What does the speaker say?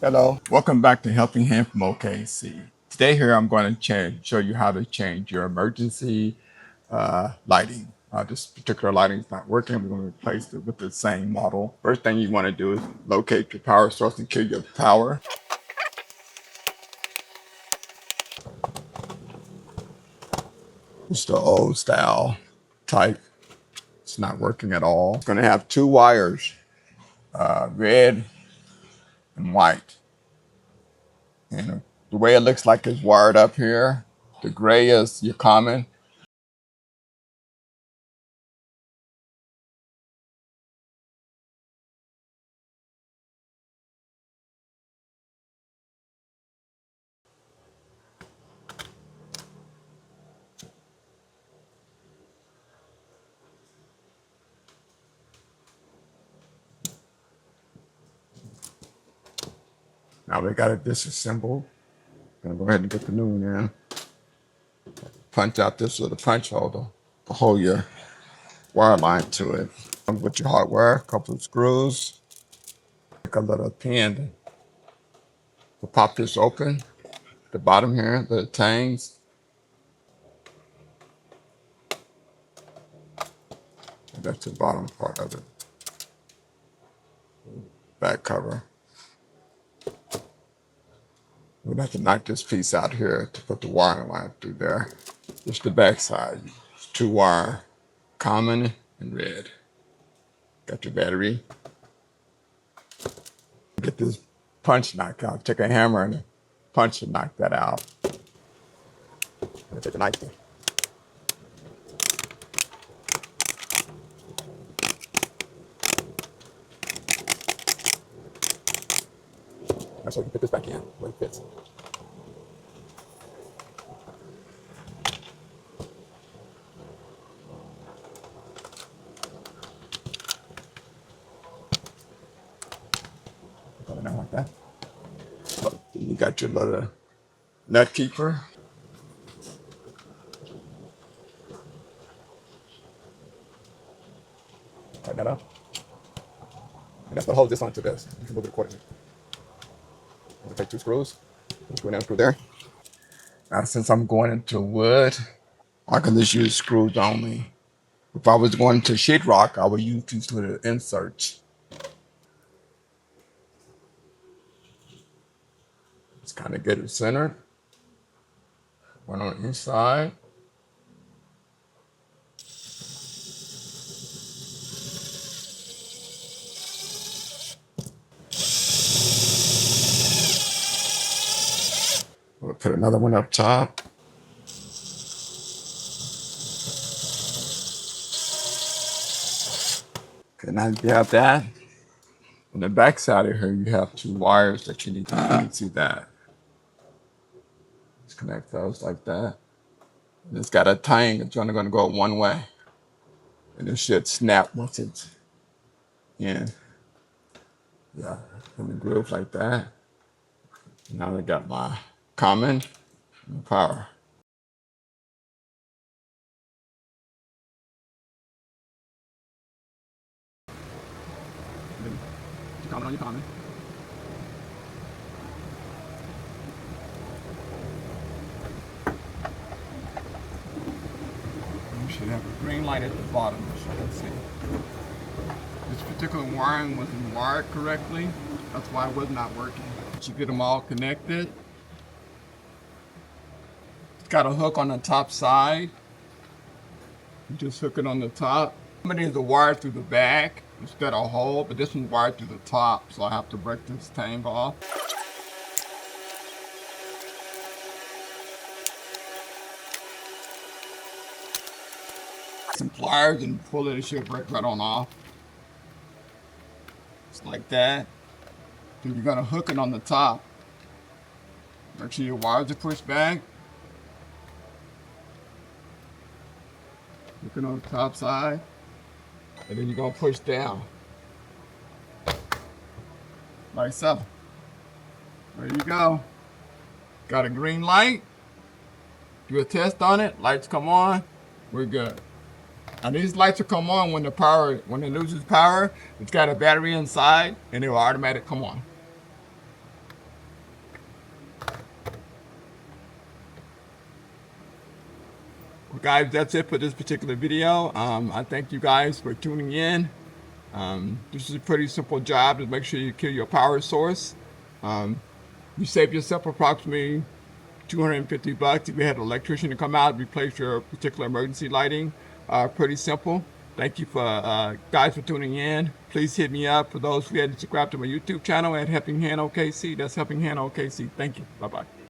Hello, welcome back to Helping Hand from OKC. Today here I'm going to show you how to change your emergency lighting. This particular lighting is not working. We're going to replace it with the same model. First thing you want to do is locate your power source and kill your power. It's the old style type. It's not working at all. It's going to have two wires, red and white. And the way it looks like it's wired up here, the gray is your common. Now we got it disassembled. Gonna go ahead and get the new one in. Punch out this little punch holder to hold your wire line to it. With your hardware, a couple of screws, like a little pin to pop this open. The bottom here, the tangs. That's the bottom part of it. Back cover. We'd have to knock this piece out here to put the wire line through there. Just the back side. It's two wire, common and red. Got your battery. Get this punch knocked out. Take a hammer and punch and knock that out. Take a knife. So you can put this back in when it fits. Put it out like that. So you got your little nut keeper. Tighten that up. And that's what holds this onto this. You can move it accordingly. I'm gonna take two screws. Screw down, screw there. Now since I'm going into wood, I can just use screws only. If I was going to sheetrock, I would use these little inserts. It's kind of get it centered. One on the inside. We'll put another one up top. Okay, now you have that. On the back side of here, you have two wires that you need to, you can see that. Just connect those like that. And it's got a tang, it's only gonna go one way. And it should snap once it's in. Yeah, in the groove like that. Now I got my common and power. Common on your common. You should have a green light at the bottom, as you can see. This particular wiring wasn't wired correctly. That's why it was not working. But you get them all connected. It's got a hook on the top side. You just hook it on the top. Some of these are wired through the back instead of hole, but this one's wired through the top, so I have to break this tang off. Some pliers and pull it, it should break right on off. Just like that. Then you're gonna hook it on the top. Make sure your wires are pushed back. Hook it on the top side. And then you're gonna push down. Like so. There you go. Got a green light. Do a test on it. Lights come on. We're good. Now these lights will come on when it loses power. It's got a battery inside and it will automatically come on. guys, that's it for this particular video. I thank you guys for tuning in. This is a pretty simple job to make sure you kill your power source. You save yourself approximately $250 if you had an electrician to come out and replace your particular emergency lighting. Pretty simple. Thank you for guys for tuning in. Please hit me up for those who hadn't subscribed to my YouTube channel at HelpingHandOKC. That's HelpingHandOKC. Thank you. Bye-bye.